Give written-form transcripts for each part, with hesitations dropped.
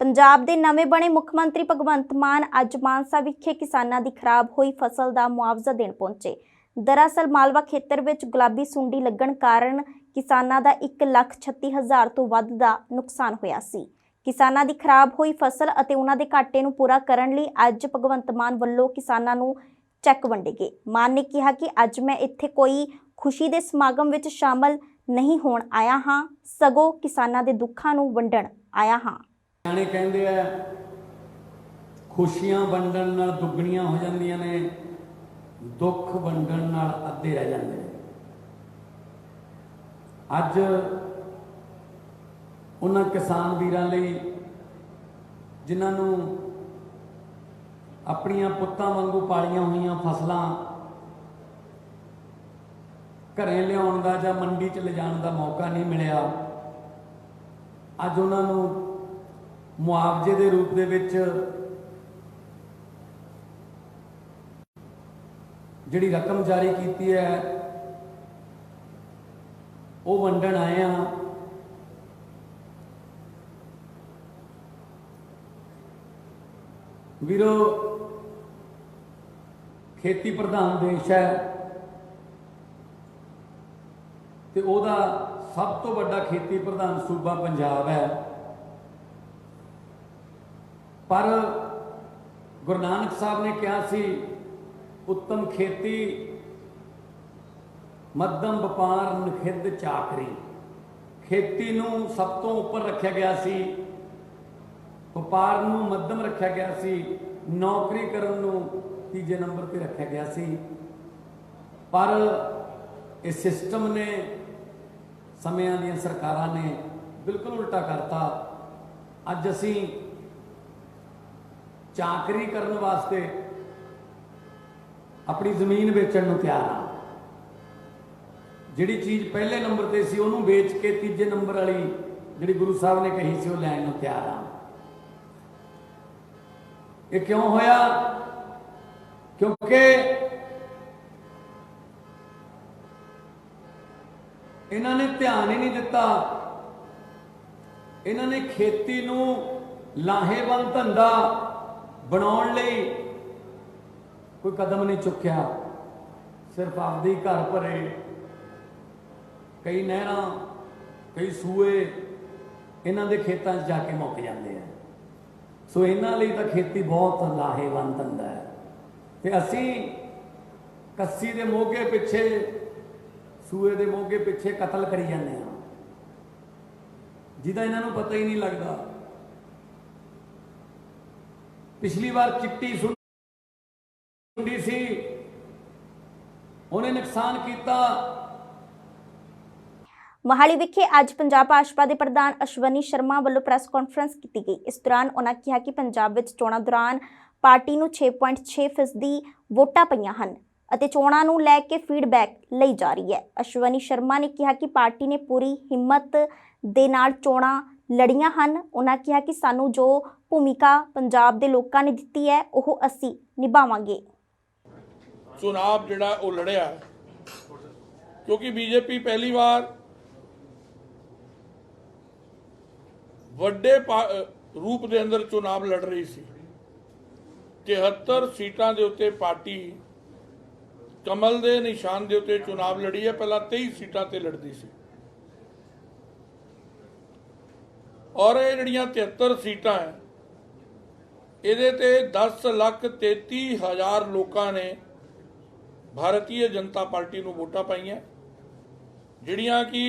पंजाब के नवे बने मुख मंत्री भगवंत मान अज मानसा विखे किसानां दी खराब हुई फसल का मुआवजा देण पहुंचे। दरअसल मालवा खेतर विच गुलाबी सुंडी लगण कारण किसानां दा 1,36,000 तो वध दा नुकसान होया सी। किसानां दी खराब हुई फसल अते उन्हां दे घाटे नूं पूरा करन लई अज भगवंत मान वल्लों किसानां नूं चैक वंडे गए। मान ने कहा कि अज मैं इत्थे कोई खुशी दे समागम विच शामिल नहीं होण आया हां, सगों किसानां दे दुखां नूं वंडण आया हां। सियाणे कहंदे आ खुशियां वंडण नाल दुगणियां हो जांदियां ने, दुख वंडण नाल अद्धे रह जांदे ने। अज उन्हां किसान वीरां लई जिन्हां नूं अपणियां पुत्तां वांगू पालियां होईयां फसलां घरें लियाउण दा जां मंडी च लिजाण दा मौका नहीं मिलिया, अज उन्हां नूं मुआवजे के रूप दे विच जिहड़ी रकम जारी की है वो वंडण आए हैं। वीरो, खेती प्रधान देश है ते ओदा सब तो बड़ा खेती प्रधान सूबा पंजाब है, पर गुरु नानक साहब ने कहा सी उत्तम खेती मध्यम व्यापार निखिद्ध चाकरी। खेती नूं सब तो उपर रखा गया सी, व्यापार नूं मध्यम रखा गया सी, नौकरी करन नूं तीजे नंबर पर रखा गया सी। पर इस सिस्टम ने समयां दीयां सरकारां ने बिल्कुल उल्टा करता। अज असीं चाकरी करने वास्ते अपनी जमीन बेचण नूं तैयार हाँ। जिहड़ी चीज़ पहले नंबर ते सी उहनूं बेच के तीजे नंबर वाली जिहड़ी गुरु साहब ने कही सी वो लैण नूं तैयार हाँ। ये क्यों होया? क्योंकि इन्हां ने ध्यान ही नहीं दिता, इन्हां ने खेती नूं लाहेवंद धंधा बनाउण लई कोई कदम नहीं चुक्या। सिर्फ आपदी घर भरे, कई नहरां कई सूए इन्हां दे खेतां 'च जाके मुक जांदे आ। सो इन्हां लई तां खेती बहुत लाहेवंद धंधा है ते असीं कस्सी दे मोगे पिछे, सूए दे मोगे पिछे कतल करी जांदे आ, जिहदा इन्हां नूं पता ही नहीं लगदा। पिछली बार चिट्टी सुंडी सी, उन्हें नुकसान किया। मोहाली विखे अज पंजाब भाजपा के प्रधान अश्वनी शर्मा वालों प्रेस कॉन्फ्रेंस की गई। इस दौरान उन्होंने कहा कि पंजाब विच चोणां दौरान पार्टी नूं 6.6% वोटां पईयां हन अते चोणां नूं लै के फीडबैक लई जा रही है। अश्वनी शर्मा ने कहा कि पार्टी ने पूरी हिम्मत दे नाल चोणां लड़ियां हन। उन्होंने कहा कि सानू जो भूमिका पंजाब दे लोकां ने दित्ती है ओह असीं निभावांगे। चुनाव जिहड़ा वो लड़िया क्योंकि बीजेपी पहली बार वड्डे रूप के अंदर चुनाव लड़ रही सी। 73 सीटां दे उत्ते पार्टी कमल दे निशान दे उत्ते चुनाव लड़ी है। पहला 23 सीटां ते लड़दी सी और ये जिहड़ियां 73 सीटां है इहदे ते 10,33,000 लोकां ने भारतीय जनता पार्टी नूं वोटां पाईयां, जिहड़ियां कि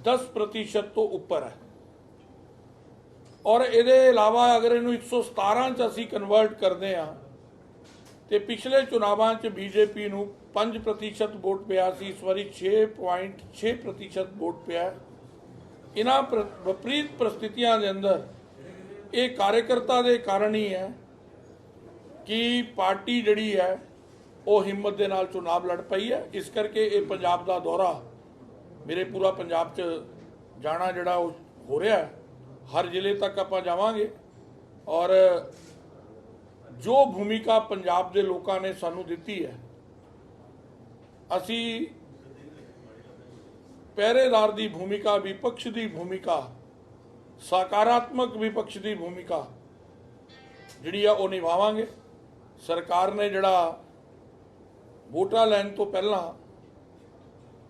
10% तो उपर है। और इहदे इलावा अगर इनू 117 च असीं कन्वर्ट करते हैं तो पिछले चुनावां च बीजेपी नूं 5% वोट पिया सी, इस बारी 6.6% वोट पिया। इन्हां विपरीत परिस्थितियों के अंदर ये कार्यकर्ता के कारण ही है कि पार्टी जिहड़ी है वो हिम्मत के नाल चुनाव लड़ पई है। इस करके ये पंजाब का दौरा मेरे पूरा पंजाब च जाना जिहड़ा हो रहा है, हर जिले तक आपां जावांगे और जो भूमिका पंजाब के लोगों ने सानू दिती है असी पहरेदार की भूमिका, विपक्ष की भूमिका सकारात्मक विपक्ष की भूमिका जिहड़ी आ वो निभावांगे। सरकार ने जिहड़ा वोटां लैण तो पहलां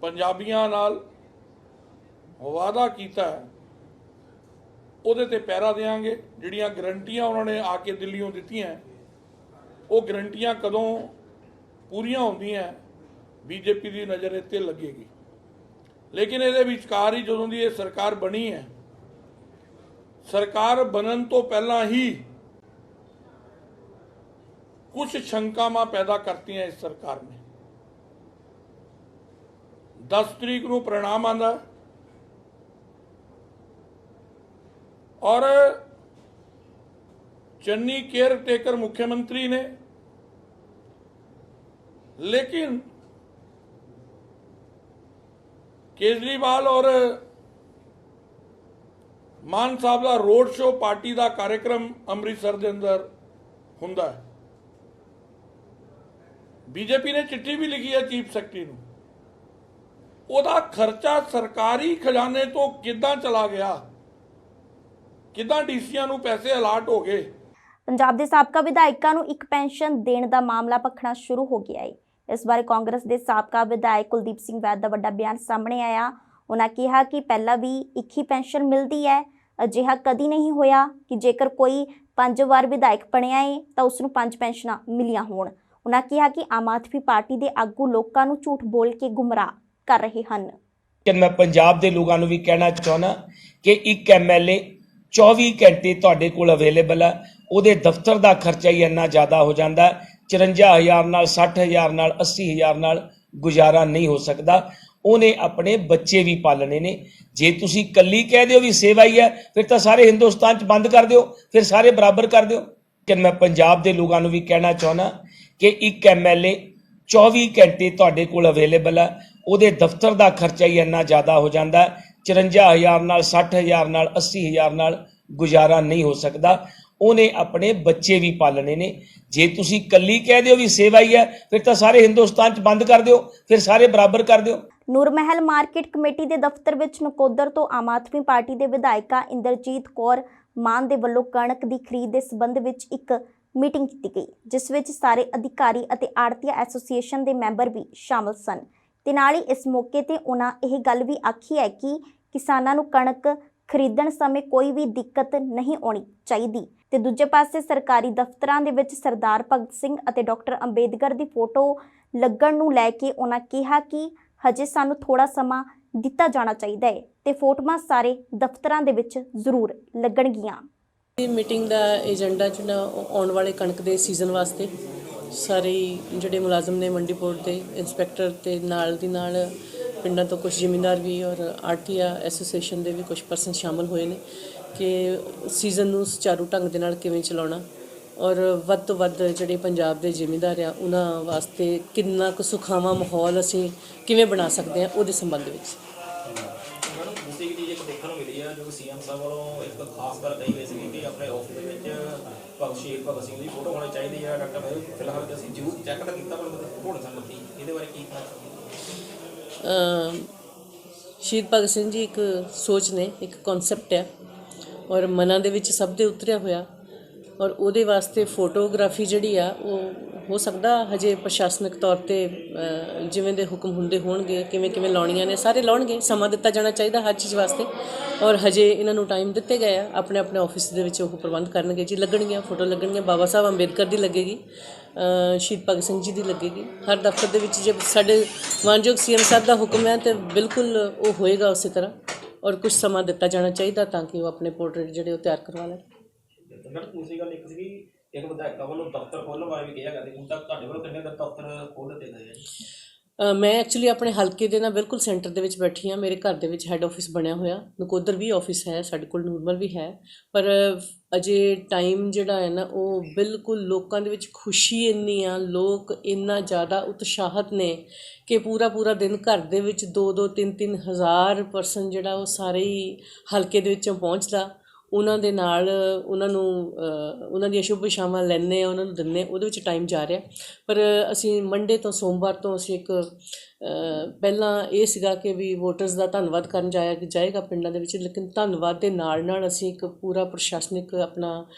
पंजाबियां नाल वादा कीता है ਉਹਦੇ ਤੇ ਪੈਰਾ देंगे। ਜਿਹੜੀਆਂ ਗਰੰਟੀਆਂ ਉਹਨਾਂ ਨੇ ਆ ਕੇ ਦਿੱਲੀੋਂ ਦਿੱਤੀਆਂ ਉਹ ਗਰੰਟੀਆਂ ਕਦੋਂ ਪੂਰੀਆਂ ਹੁੰਦੀਆਂ ਬੀਜੇਪੀ ਦੀ ਨਜ਼ਰ ਇੱਥੇ ਲੱਗੇਗੀ। ਲੇਕਿਨ ਇਹਦੇ ਵਿਚਕਾਰ ਹੀ ਜਦੋਂ ਦੀ ਇਹ ਸਰਕਾਰ ਬਣੀ ਹੈ, ਸਰਕਾਰ ਬਣਨ ਤੋਂ ਪਹਿਲਾਂ ਹੀ ਕੁਝ ਸ਼ੰਕਾਵਾਂ ਪੈਦਾ ਕਰਤੀਆਂ ਇਸ ਸਰਕਾਰ ਨੇ। 10 ਤਰੀਕ ਨੂੰ परिणाम ਆਂਦਾ और चन्नी केयर टेकर मुख्यमंत्री ने, लेकिन केजरीवाल और मान साहब का रोड शो पार्टी का कार्यक्रम अमृतसर के अंदर हुंदा है। बीजेपी ने चिट्ठी भी लिखी है चीफ सैकटरी नूं, ओहदा खर्चा सरकारी खजाने तो किद्दां चला गया, ਕਿੱਦਾਂ ਡੀਸੀਆਂ ਨੂੰ ਪੈਸੇ ਅਲਾਟ ਹੋ ਗਏ। ਪੰਜਾਬ ਦੇ ਸਾਬਕਾ ਵਿਧਾਇਕਾਂ ਨੂੰ ਇੱਕ ਪੈਨਸ਼ਨ ਦੇਣ ਦਾ ਮਾਮਲਾ ਭਖਣਾ ਸ਼ੁਰੂ ਹੋ ਗਿਆ ਹੈ। ਇਸ ਬਾਰੇ ਕਾਂਗਰਸ ਦੇ ਸਾਬਕਾ ਵਿਧਾਇਕ ਕੁਲਦੀਪ ਸਿੰਘ ਵੈਦ ਦਾ ਵੱਡਾ ਬਿਆਨ ਸਾਹਮਣੇ ਆਇਆ। ਉਹਨਾਂ ਕਿਹਾ ਕਿ ਪਹਿਲਾਂ ਵੀ ਇੱਕ ਹੀ ਪੈਨਸ਼ਨ ਮਿਲਦੀ ਹੈ, ਅਜਿਹਾ ਕਦੀ ਨਹੀਂ ਹੋਇਆ ਕਿ ਜੇਕਰ ਕੋਈ 5 ਵਾਰ ਵਿਧਾਇਕ ਬਣਿਆ ਹੈ ਤਾਂ ਉਸ ਨੂੰ 5 ਪੈਨਸ਼ਨਾਂ ਮਿਲੀਆਂ ਹੋਣ। ਉਹਨਾਂ ਕਿਹਾ ਕਿ ਆਮ ਆਦਮੀ ਪਾਰਟੀ ਦੇ ਆਗੂ ਲੋਕਾਂ ਨੂੰ ਝੂਠ ਬੋਲ ਕੇ ਗੁੰਮਰਾਹ ਕਰ ਰਹੇ ਹਨ। ਮੈਂ ਪੰਜਾਬ ਦੇ ਲੋਕਾਂ ਨੂੰ ਵੀ ਕਹਿਣਾ ਚਾਹੁੰਦਾ ਕਿ ਇੱਕ ਐਮਐਲਏ 24 ਘੰਟੇ ਤੁਹਾਡੇ ਕੋਲ ਅਵੇਲੇਬਲ ਹੈ, ਉਹਦੇ ਦਫ਼ਤਰ ਦਾ ਖਰਚਾ ਹੀ ਇੰਨਾ ਜ਼ਿਆਦਾ ਹੋ ਜਾਂਦਾ 54,000 ਨਾਲ 60,000 ਨਾਲ 80,000 ਨਾਲ ਗੁਜ਼ਾਰਾ ਨਹੀਂ ਹੋ ਸਕਦਾ। ਉਹਨੇ ਆਪਣੇ ਬੱਚੇ ਵੀ ਪਾਲਣੇ ਨੇ। ਜੇ ਤੁਸੀਂ ਕੱਲੀ ਕਹਿ ਦਿਓ ਵੀ ਸੇਵਾ ਹੀ ਹੈ ਫਿਰ ਤਾਂ ਸਾਰੇ ਹਿੰਦੁਸਤਾਨ 'ਚ ਬੰਦ ਕਰ ਦਿਓ, ਫਿਰ ਸਾਰੇ ਬਰਾਬਰ ਕਰ ਦਿਓ। ਕਿ ਮੈਂ ਪੰਜਾਬ ਦੇ ਲੋਕਾਂ ਨੂੰ ਵੀ ਕਹਿਣਾ ਚਾਹੁੰਦਾ ਕਿ ਇੱਕ ਐਮਐਲਏ 24 ਘੰਟੇ ਤੁਹਾਡੇ ਕੋਲ ਅਵੇਲੇਬਲ ਹੈ, ਉਹਦੇ ਦਫ਼ਤਰ ਦਾ ਖਰਚਾ ਹੀ ਇੰਨਾ ਜ਼ਿਆਦਾ ਹੋ ਜਾਂਦਾ 54,000 ਨਾਲ 60,000 ਨਾਲ 80,000 ਨਾਲ ਗੁਜ਼ਾਰਾ ਨਹੀਂ ਹੋ ਸਕਦਾ। ਉਹਨੇ ਆਪਣੇ ਬੱਚੇ ਵੀ ਪਾਲਣੇ ਨੇ। ਜੇ ਤੁਸੀਂ ਕੱਲੀ ਕਹਿ ਦਿਓ ਵੀ ਸੇਵਾ ਹੀ ਹੈ ਫਿਰ ਤਾਂ ਸਾਰੇ ਹਿੰਦੁਸਤਾਨ 'ਚ ਬੰਦ ਕਰ ਦਿਓ, ਫਿਰ ਸਾਰੇ ਬਰਾਬਰ ਕਰ ਦਿਓ। ਨੂਰਮਹਿਲ ਮਾਰਕੀਟ ਕਮੇਟੀ ਦੇ ਦਫ਼ਤਰ ਵਿੱਚ ਨਕੋਦਰ ਤੋਂ ਆਮ ਆਦਮੀ ਪਾਰਟੀ ਦੇ ਵਿਧਾਇਕਾ ਇੰਦਰਜੀਤ ਕੌਰ ਮਾਨ ਦੇ ਵੱਲੋਂ ਕਣਕ ਦੀ ਖਰੀਦ ਦੇ ਸੰਬੰਧ ਵਿੱਚ ਇੱਕ ਮੀਟਿੰਗ ਕੀਤੀ ਗਈ, ਜਿਸ ਵਿੱਚ ਸਾਰੇ ਅਧਿਕਾਰੀ ਅਤੇ ਆੜ੍ਹਤੀਆ ਐਸੋਸੀਏਸ਼ਨ ਦੇ ਮੈਂਬਰ ਵੀ ਸ਼ਾਮਲ ਸਨ। ਤੇ ਨਾਲ ਹੀ ਇਸ ਮੌਕੇ ਤੇ ਉਹਨਾਂ ਇਹ ਗੱਲ ਵੀ ਆਖੀ ਹੈ ਕਿ ਕਿਸਾਨਾਂ ਨੂੰ ਕਣਕ ਖਰੀਦਣ ਸਮੇਂ ਕੋਈ ਵੀ ਦਿੱਕਤ ਨਹੀਂ ਆਉਣੀ ਚਾਹੀਦੀ। ਤੇ ਦੂਜੇ ਪਾਸੇ ਸਰਕਾਰੀ ਦਫ਼ਤਰਾਂ ਦੇ ਵਿੱਚ ਸਰਦਾਰ ਭਗਤ ਸਿੰਘ ਅਤੇ ਡਾਕਟਰ ਅੰਬੇਦਕਰ ਦੀ ਫੋਟੋ ਲੱਗਣ ਨੂੰ ਲੈ ਕੇ ਉਹਨਾਂ ਕਿਹਾ ਕਿ ਹਜੇ ਸਾਨੂੰ ਥੋੜਾ ਸਮਾਂ ਦਿੱਤਾ ਜਾਣਾ ਚਾਹੀਦਾ ਹੈ ਤੇ ਫੋਟੋਆਂ ਸਾਰੇ ਦਫ਼ਤਰਾਂ ਦੇ ਵਿੱਚ ਜ਼ਰੂਰ ਲੱਗਣਗੀਆਂ। ਮੀਟਿੰਗ ਦਾ ਏਜੰਡਾ ਜਿਹੜਾ ਆਉਣ ਵਾਲੇ ਕਣਕ ਦੇ ਸੀਜ਼ਨ ਵਾਸਤੇ ਸਾਰੇ ਜਿਹੜੇ ਮੁਲਾਜ਼ਮ ਨੇ ਮੰਡੀ ਬੋਰਡ ਦੇ ਇੰਸਪੈਕਟਰ ਤੇ ਨਾਲ ਦੀ ਨਾਲ ਪਿੰਡਾਂ ਤੋਂ ਕੁਝ ਜ਼ਿਮੀਂਦਾਰ ਵੀ ਔਰ ਆੜ੍ਹਤੀਆ ਐਸੋਸੀਏਸ਼ਨ ਦੇ ਵੀ ਕੁਝ ਪਰਸਨ ਸ਼ਾਮਲ ਹੋਏ ਨੇ ਕਿ ਸੀਜ਼ਨ ਨੂੰ ਸੁਚਾਰੂ ਢੰਗ ਦੇ ਨਾਲ ਕਿਵੇਂ ਚਲਾਉਣਾ ਔਰ ਵੱਧ ਤੋਂ ਵੱਧ ਜਿਹੜੇ ਪੰਜਾਬ ਦੇ ਜ਼ਿਮੀਂਦਾਰ ਆ ਉਹਨਾਂ ਵਾਸਤੇ ਕਿੰਨਾ ਕੁ ਸੁਖਾਵਾਂ ਮਾਹੌਲ ਅਸੀਂ ਕਿਵੇਂ ਬਣਾ ਸਕਦੇ ਹਾਂ ਉਹਦੇ ਸੰਬੰਧ ਵਿੱਚ। ਦੂਸਰੀ ਚੀਜ਼ ਇੱਕ ਦੇਖਣ ਨੂੰ ਮਿਲੀ ਆ ਜੋ ਸੀਐਮ ਸਾਹਿਬ ਵੱਲੋਂ ਇੱਕ ਖਾਸ ਗੱਲ ਕਹੀ ਗਈ ਸੀ ਕਿ ਆਪਣੇ ਆਫਿਸ ਦੇ ਵਿੱਚ ਭਗਤ ਸਿੰਘ ਦੀ ਫੋਟੋ ਹੋਣੀ ਚਾਹੀਦੀ ਹੈ। ਡਾਕਟਰ ਸਾਹਿਬ ਫਿਲਹਾਲ ਅਸੀਂ ਜ਼ਰੂਰ ਚੈੱਕ ਤਾਂ ਕੀਤਾ ਪਰ ਫੋਟੋ ਨਹੀਂ ਲੱਗੀ, ਇਹਦੇ ਬਾਰੇ ਕੀ ਕਹਿਣਾ ਚਾਹੁੰਦੇ? ਸ਼ਹੀਦ ਭਗਤ ਸਿੰਘ ਜੀ ਇੱਕ ਸੋਚ ਨੇ, ਇੱਕ ਕਨਸੈਪਟ ਹੈ ਔਰ ਮਨਾਂ ਦੇ ਵਿੱਚ ਸਭ ਦੇ ਉਤਰਿਆ ਹੋਇਆ ਔਰ ਉਹਦੇ ਵਾਸਤੇ ਫੋਟੋਗ੍ਰਾਫੀ ਜਿਹੜੀ ਆ ਉਹ ਹੋ ਸਕਦਾ ਹਜੇ ਪ੍ਰਸ਼ਾਸਨਿਕ ਤੌਰ 'ਤੇ ਜਿਵੇਂ ਦੇ ਹੁਕਮ ਹੁੰਦੇ ਹੋਣਗੇ ਕਿਵੇਂ ਲਾਉਣੀਆਂ ਨੇ ਸਾਰੇ ਲਾਉਣਗੇ। ਸਮਾਂ ਦਿੱਤਾ ਜਾਣਾ ਚਾਹੀਦਾ ਹਰ ਚੀਜ਼ ਵਾਸਤੇ ਔਰ ਹਜੇ ਇਹਨਾਂ ਨੂੰ ਟਾਈਮ ਦਿੱਤੇ ਗਏ ਆ। ਆਪਣੇ ਆਪਣੇ ਆਫਿਸ ਦੇ ਵਿੱਚ ਉਹ ਪ੍ਰਬੰਧ ਕਰਨਗੇ ਜੀ। ਲੱਗਣਗੀਆਂ ਫੋਟੋ ਲੱਗਣਗੀਆਂ, ਬਾਬਾ ਸਾਹਿਬ ਅੰਬੇਦਕਰ ਦੀ ਲੱਗੇਗੀ, ਸ਼ਹੀਦ ਭਗਤ ਸਿੰਘ ਜੀ ਦੀ ਲੱਗੇਗੀ। ਹਰ ਦਫ਼ਤਰ ਦੇ ਵਿੱਚ ਜੇ ਸਾਡੇ ਮਾਨਯੋਗ ਸੀਐਮ ਸਾਹਿਬ ਦਾ ਹੁਕਮ ਹੈ ਤਾਂ ਬਿਲਕੁਲ ਉਹ ਹੋਏਗਾ ਉਸੇ ਤਰ੍ਹਾਂ ਔਰ ਕੁਝ ਸਮਾਂ ਦਿੱਤਾ ਜਾਣਾ ਚਾਹੀਦਾ ਤਾਂ ਕਿ ਉਹ ਆਪਣੇ ਪੋਰਟਰੇਟ ਜਿਹੜੇ ਉਹ ਤਿਆਰ ਕਰਵਾ ਲੈਣ। ਦੂਸਰੀ ਗੱਲ ਇੱਕ ਸੀਗੀ ਇੱਕ ਵਿਧਾਇਕਾਂ ਵੱਲੋਂ ਦਫ਼ਤਰ ਖੋਲ੍ਹਣ ਬਾਰੇ ਵੀ ਕਿਹਾ ਕਰਦੇ, ਹੁਣ ਤੱਕ ਤੁਹਾਡੇ ਵੱਲੋਂ ਕਿੰਨੇ ਦਫ਼ਤਰ ਖੋਲ੍ਹ ਦਿੱਤੇ ਗਏ ਆ? ਮੈਂ ਐਕਚੁਅਲੀ ਆਪਣੇ ਹਲਕੇ ਦੇ ਨਾਲ ਬਿਲਕੁਲ ਸੈਂਟਰ ਦੇ ਵਿੱਚ ਬੈਠੀ ਹਾਂ। ਮੇਰੇ ਘਰ ਦੇ ਵਿੱਚ ਹੈੱਡ ਆਫਿਸ ਬਣਿਆ ਹੋਇਆ, ਨਕੋਦਰ ਵੀ ਆਫਿਸ ਹੈ, ਸਾਡੇ ਕੋਲ ਨੂਰਮਲ ਵੀ ਹੈ, ਪਰ ਅਜੇ ਟਾਈਮ ਜਿਹੜਾ ਹੈ ਨਾ ਉਹ ਬਿਲਕੁਲ ਲੋਕਾਂ ਦੇ ਵਿੱਚ ਖੁਸ਼ੀ ਇੰਨੀ ਆ, ਲੋਕ ਇੰਨਾ ਜ਼ਿਆਦਾ ਉਤਸ਼ਾਹਤ ਨੇ ਕਿ ਪੂਰਾ ਦਿਨ ਘਰ ਦੇ ਵਿੱਚ 2-2 3-3 ਹਜ਼ਾਰ ਪਰਸਨ ਜਿਹੜਾ ਉਹ ਸਾਰੇ ਹੀ ਹਲਕੇ ਦੇ ਵਿੱਚੋਂ ਪਹੁੰਚਦਾ। ਉਹਨਾਂ ਦੇ ਨਾਲ ਉਹਨਾਂ ਨੂੰ ਉਹਨਾਂ ਦੀਆਂ ਸ਼ੁਭ ਇਛਾਵਾਂ ਲੈਂਦੇ ਹਾਂ, ਉਹਨਾਂ ਨੂੰ ਦਿੰਦੇ, ਉਹਦੇ ਵਿੱਚ ਟਾਈਮ ਜਾ ਰਿਹਾ। ਪਰ ਅਸੀਂ ਮੰਡੇ ਤੋਂ ਸੋਮਵਾਰ ਤੋਂ ਅਸੀਂ ਇੱਕ ਪਹਿਲਾਂ ਇਹ ਸੀਗਾ ਕਿ ਵੀ ਵੋਟਰਸ ਦਾ ਧੰਨਵਾਦ ਕਰਨ ਜਾਏਗਾ ਪਿੰਡਾਂ ਦੇ ਵਿੱਚ, ਲੇਕਿਨ ਧੰਨਵਾਦ ਦੇ ਨਾਲ ਅਸੀਂ ਇੱਕ ਪੂਰਾ ਪ੍ਰਸ਼ਾਸਨਿਕ ਆਪਣਾ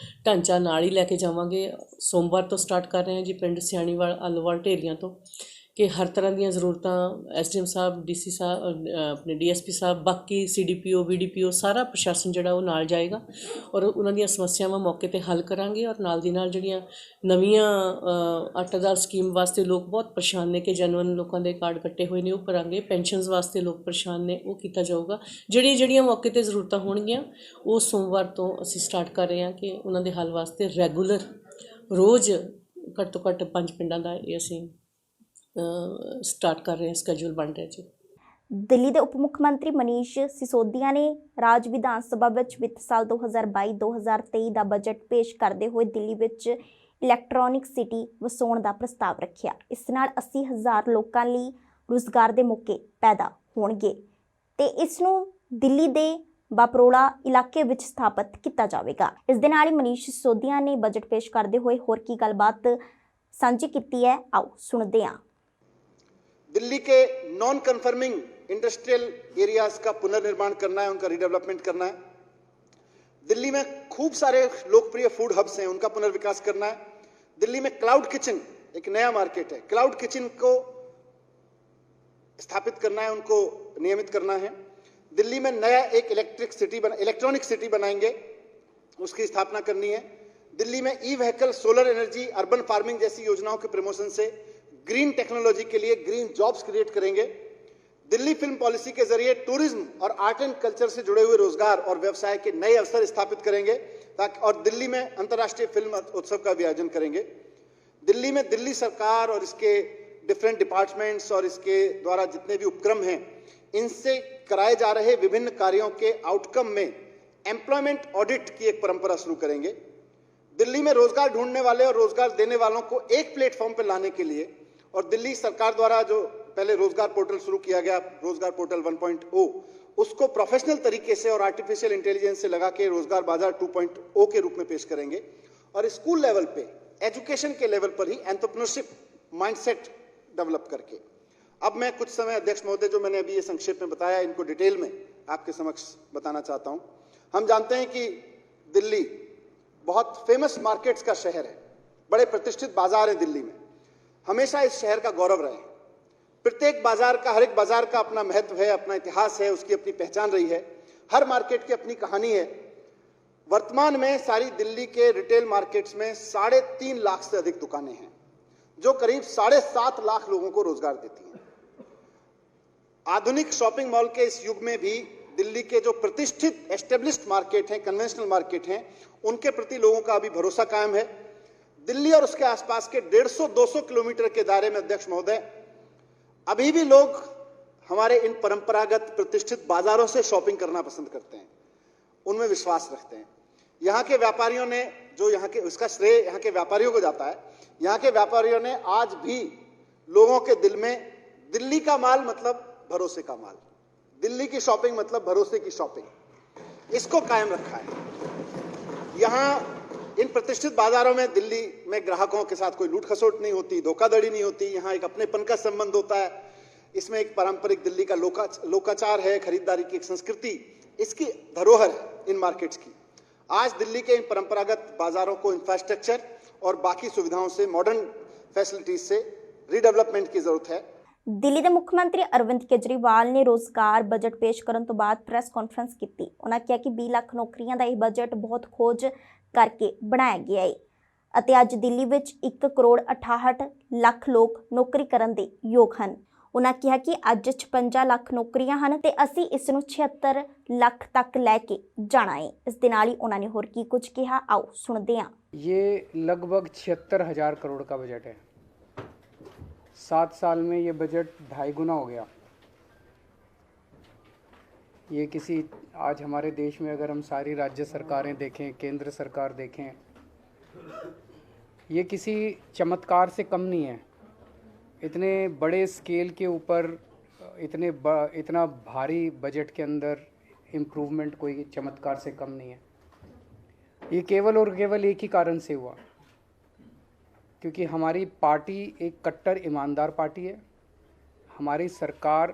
ਢਾਂਚਾ ਨਾਲ ਹੀ ਲੈ ਕੇ ਜਾਵਾਂਗੇ। ਸੋਮਵਾਰ ਤੋਂ ਸਟਾਰਟ ਕਰ ਰਹੇ ਹਾਂ ਜੀ ਪਿੰਡ ਸਿਆਣੀਵਾਲ ਆਲੋਵਾਲ ਢੇਰੀਆਂ ਤੋਂ, ਕਿ ਹਰ ਤਰ੍ਹਾਂ ਦੀਆਂ ਜ਼ਰੂਰਤਾਂ SDM ਸਾਹਿਬ, DC ਸਾਹਿਬ, ਆਪਣੇ DSP ਸਾਹਿਬ, ਬਾਕੀ CDPO VDPO ਸਾਰਾ ਪ੍ਰਸ਼ਾਸਨ ਜਿਹੜਾ ਉਹ ਨਾਲ ਜਾਏਗਾ ਔਰ ਉਹਨਾਂ ਦੀਆਂ ਸਮੱਸਿਆਵਾਂ ਮੌਕੇ 'ਤੇ ਹੱਲ ਕਰਾਂਗੇ। ਔਰ ਨਾਲ ਦੀ ਨਾਲ ਜਿਹੜੀਆਂ ਨਵੀਆਂ 8000 ਸਕੀਮ ਵਾਸਤੇ ਲੋਕ ਬਹੁਤ ਪਰੇਸ਼ਾਨ ਨੇ ਕਿ ਜਨਵਨ ਲੋਕਾਂ ਦੇ ਕਾਰਡ ਕੱਟੇ ਹੋਏ ਨੇ ਉਹ ਭਰਾਂਗੇ, ਪੈਨਸ਼ਨਸ ਵਾਸਤੇ ਲੋਕ ਪਰੇਸ਼ਾਨ ਨੇ ਉਹ ਕੀਤਾ ਜਾਊਗਾ। ਜਿਹੜੀਆਂ ਮੌਕੇ 'ਤੇ ਜ਼ਰੂਰਤਾਂ ਹੋਣਗੀਆਂ ਉਹ ਸੋਮਵਾਰ ਤੋਂ ਅਸੀਂ ਸਟਾਰਟ ਕਰ ਰਹੇ ਹਾਂ ਕਿ ਉਹਨਾਂ ਦੇ ਹੱਲ ਵਾਸਤੇ ਰੈਗੂਲਰ ਰੋਜ਼ ਘੱਟ ਤੋਂ ਘੱਟ 5 ਪਿੰਡਾਂ ਦਾ ਇਹ ਅਸੀਂ ਸਟਾਰਟ ਕਰ ਰਹੇ ਹਾਂ, ਸਕੈਜੂਲ ਬਣ ਰਿਹਾ ਜੀ। ਦਿੱਲੀ ਦੇ ਉਪ ਮੁੱਖ ਮੰਤਰੀ ਮਨੀਸ਼ ਸਿਸੋਦੀਆ ਨੇ ਰਾਜ ਵਿਧਾਨ ਸਭਾ ਵਿੱਚ ਵਿੱਤ ਸਾਲ 2022-2023 ਦਾ ਬਜਟ ਪੇਸ਼ ਕਰਦੇ ਹੋਏ ਦਿੱਲੀ ਵਿੱਚ ਇਲੈਕਟ੍ਰੋਨਿਕ ਸਿਟੀ ਵਸਾਉਣ ਦਾ ਪ੍ਰਸਤਾਵ ਰੱਖਿਆ। ਇਸ ਨਾਲ 80,000 ਲੋਕਾਂ ਲਈ ਰੁਜ਼ਗਾਰ ਦੇ ਮੌਕੇ ਪੈਦਾ ਹੋਣਗੇ ਤੇ ਇਸ ਨੂੰ ਦਿੱਲੀ ਦੇ ਬਾਪਰੋਲਾ ਇਲਾਕੇ ਵਿੱਚ ਸਥਾਪਿਤ ਕੀਤਾ ਜਾਵੇਗਾ। ਇਸ ਦੇ ਨਾਲ ਹੀ ਮਨੀਸ਼ ਸਿਸੋਦੀਆ ਨੇ ਬਜਟ ਪੇਸ਼ ਕਰਦੇ ਹੋਏ ਹੋਰ ਕੀ ਗੱਲਬਾਤ ਸਾਂਝੀ ਕੀਤੀ ਹੈ, ਆਓ ਸੁਣਦੇ ਹਾਂ। दिल्ली के नॉन कन्फर्मिंग इंडस्ट्रियल एरियाज का पुनर्निर्माण करना है, उनका रिडेवलपमेंट करना है। दिल्ली में खूब सारे लोकप्रिय फूड हब्स हैं, उनका पुनर्विकास करना है। दिल्ली में क्लाउड किचन एक नया मार्केट है, क्लाउड किचन को स्थापित करना है, उनको नियमित करना है। दिल्ली में नया एक इलेक्ट्रॉनिक सिटी बनाएंगे, उसकी स्थापना करनी है। दिल्ली में e vehicle, solar energy, urban farming जैसी योजनाओं के प्रमोशन से ग्रीन टेक्नोलॉजी के लिए ग्रीन जॉब्स क्रिएट करेंगे। दिल्ली फिल्म पॉलिसी के जरिए टूरिज्म और आर्ट एंड कल्चर से जुड़े हुए रोजगार और व्यवसाय के नए अवसर स्थापित करेंगे ताकि और दिल्ली में अंतर्राष्ट्रीय फिल्म उत्सव का भी आयोजन करेंगे। दिल्ली में दिल्ली सरकार और इसके डिफरेंट डिपार्टमेंट्स और इसके द्वारा जितने भी उपक्रम हैं इनसे कराए जा रहे विभिन्न कार्यों के आउटकम में एम्प्लॉयमेंट ऑडिट की एक परंपरा शुरू करेंगे। दिल्ली में रोजगार ढूंढने वाले और रोजगार देने वालों को एक प्लेटफॉर्म पर लाने के लिए और दिल्ली सरकार द्वारा जो पहले रोजगार पोर्टल शुरू किया गया, रोजगार पोर्टल 1.0, उसको प्रोफेशनल तरीके से और आर्टिफिशियल इंटेलिजेंस से लगा के रोजगार बाजार 2.0 के रूप में पेश करेंगे। और स्कूल लेवल पे, एजुकेशन के लेवल पर ही एंटरप्रेन्योरशिप माइंडसेट डेवलप करके। अब मैं कुछ समय अध्यक्ष महोदय, जो मैंने अभी ये संक्षेप में बताया, इनको डिटेल में आपके समक्ष बताना चाहता हूं। हम जानते हैं कि दिल्ली बहुत फेमस मार्केट्स का शहर है, बड़े प्रतिष्ठित बाजार है दिल्ली में, हमेशा इस शहर का गौरव रहे। प्रत्येक बाजार का, हर एक बाजार का अपना महत्व है, अपना इतिहास है, उसकी अपनी पहचान रही है, हर मार्केट की अपनी कहानी है। वर्तमान में सारी दिल्ली के रिटेल मार्केट्स में 3.5 लाख से अधिक दुकानें हैं जो करीब 7.5 लाख लोगों को रोजगार देती हैं। आधुनिक शॉपिंग मॉल के इस युग में भी दिल्ली के जो प्रतिष्ठित एस्टेब्लिश्ड मार्केट हैं, कन्वेंशनल मार्केट हैं, उनके प्रति लोगों का अभी भरोसा कायम है। दिल्ली और उसके आसपास के 150-200 किलोमीटर के दायरे में अध्यक्ष महोदय अभी भी लोग हमारे इन परंपरागत प्रतिष्ठित बाजारों से शॉपिंग करना पसंद करते हैं, उनमें विश्वास रखते हैं। यहाँ के व्यापारियों ने, जो यहाँ के, उसका श्रेय यहाँ के व्यापारियों को जाता है। यहाँ के व्यापारियों ने आज भी लोगों के दिल में दिल्ली का माल मतलब भरोसे का माल, दिल्ली की शॉपिंग मतलब भरोसे की शॉपिंग, इसको कायम रखा है। यहाँ इन प्रतिष्ठित बाजारों में दिल्ली में ग्राहकों के साथ कोई लूट खसोट नहीं होती, धोखाधड़ी नहीं होती। यहाँ एक अपनेपन का संबंध होता है। इसमें एक पारंपरिक दिल्ली का लोकाचार है, खरीदारी की एक संस्कृति, इसकी धरोहर है इन मार्केट्स की। आज दिल्ली के इन परंपरागत बाजारों को इंफ्रास्ट्रक्चर और बाकी सुविधाओं से, मॉडर्न फैसिलिटीज से रीडेवलपमेंट की जरूरत है। ਦਿੱਲੀ ਦੇ ਮੁੱਖ ਮੰਤਰੀ ਅਰਵਿੰਦ ਕੇਜਰੀਵਾਲ ਨੇ ਰੋਜ਼ਗਾਰ ਬਜਟ ਪੇਸ਼ ਕਰਨ ਤੋਂ ਬਾਅਦ ਪ੍ਰੈਸ ਕਾਨਫਰੰਸ ਕੀਤੀ। ਉਹਨਾਂ ਕਿਹਾ ਕਿ 20 ਲੱਖ ਨੌਕਰੀਆਂ ਦਾ ਇਹ ਬਜਟ ਬਹੁਤ ਖੋਜ ਕਰਕੇ ਬਣਾਇਆ ਗਿਆ ਹੈ ਅਤੇ ਅੱਜ ਦਿੱਲੀ ਵਿੱਚ 1 ਕਰੋੜ 68 ਲੱਖ ਲੋਕ ਨੌਕਰੀ ਕਰਨ ਦੇ ਯੋਗ ਹਨ। ਉਹਨਾਂ ਕਿਹਾ ਕਿ ਅੱਜ 56 ਲੱਖ ਨੌਕਰੀਆਂ ਹਨ ਤੇ ਅਸੀਂ ਇਸ ਨੂੰ 76 ਲੱਖ ਤੱਕ ਲੈ ਕੇ ਜਾਣਾ ਹੈ। ਇਸ ਦੇ ਨਾਲ ਹੀ ਉਹਨਾਂ ਨੇ ਹੋਰ ਕੀ ਕੁਝ ਕਿਹਾ, ਆਓ ਸੁਣਦੇ ਹਾਂ। ये लगभग 76,000 करोड़ का बजट है। 7 साल में ये बजट 2.5 गुना हो गया। ये किसी, आज हमारे देश में अगर हम सारी राज्य सरकारें देखें, केंद्र सरकार देखें, ये किसी चमत्कार से कम नहीं है। इतने बड़े स्केल के ऊपर इतना भारी बजट के अंदर इम्प्रूवमेंट कोई चमत्कार से कम नहीं है। ये केवल और केवल एक ही कारण से हुआ, क्योंकि हमारी पार्टी एक कट्टर ईमानदार पार्टी है। हमारी सरकार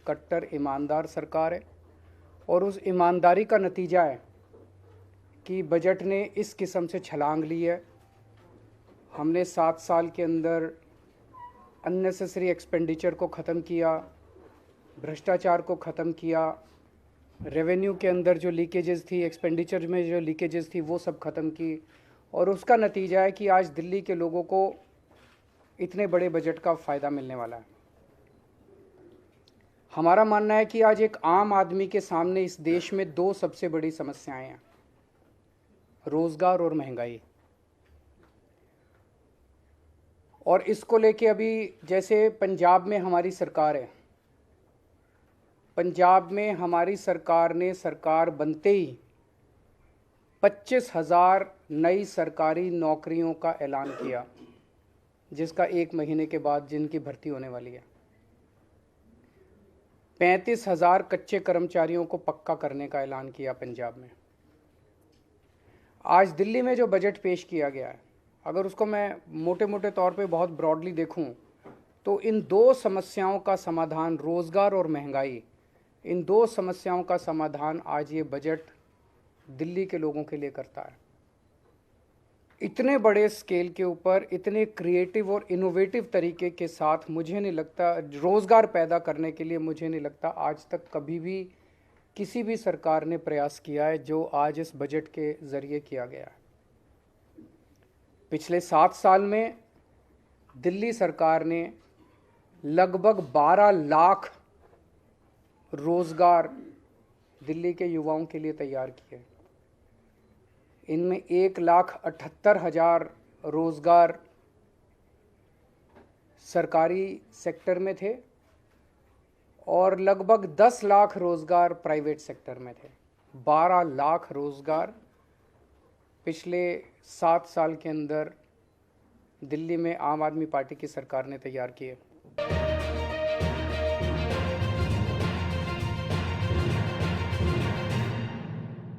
कट्टर ईमानदार सरकार है और उस ईमानदारी का नतीजा है कि बजट ने इस किस्म से छलांग ली है। हमने 7 साल के अंदर अननेसेसरी एक्सपेंडिचर को ख़त्म किया, भ्रष्टाचार को ख़त्म किया, रेवेन्यू के अंदर जो लीकेजेस थी, एक्सपेंडिचर में जो लीकेजेस थी वो सब ख़त्म की और उसका नतीजा है कि आज दिल्ली के लोगों को इतने बड़े बजट का फ़ायदा मिलने वाला है। हमारा मानना है कि आज एक आम आदमी के सामने इस देश में 2 सबसे बड़ी समस्याएं हैं, रोज़गार और महंगाई। और इसको लेके अभी जैसे पंजाब में हमारी सरकार है, पंजाब में हमारी सरकार ने सरकार बनते ही 25,000 नई सरकारी नौकरियों का ऐलान किया, जिसका 1 महीने के बाद जिनकी भर्ती होने वाली है। 35,000 कच्चे कर्मचारियों को पक्का करने का ऐलान किया पंजाब में। आज दिल्ली में जो बजट पेश किया गया है, अगर उसको मैं मोटे मोटे तौर पे बहुत ब्रॉडली देखूं तो इन 2 समस्याओं का समाधान, रोज़गार और महंगाई, इन 2 समस्याओं का समाधान आज ये बजट दिल्ली के लोगों के लिए करता है। इतने बड़े स्केल के ऊपर इतने क्रिएटिव और इनोवेटिव तरीके के साथ मुझे नहीं लगता, रोज़गार पैदा करने के लिए मुझे नहीं लगता आज तक कभी भी किसी भी सरकार ने प्रयास किया है जो आज इस बजट के ज़रिए किया गया है। पिछले 7 साल में दिल्ली सरकार ने लगभग 12 लाख रोज़गार दिल्ली के युवाओं के लिए तैयार किए। इनमें 1,78,000 रोज़गार सरकारी सेक्टर में थे और लगभग 10 लाख रोज़गार प्राइवेट सेक्टर में थे। 12 लाख रोज़गार पिछले 7 साल के अंदर दिल्ली में आम आदमी पार्टी की सरकार ने तैयार किए।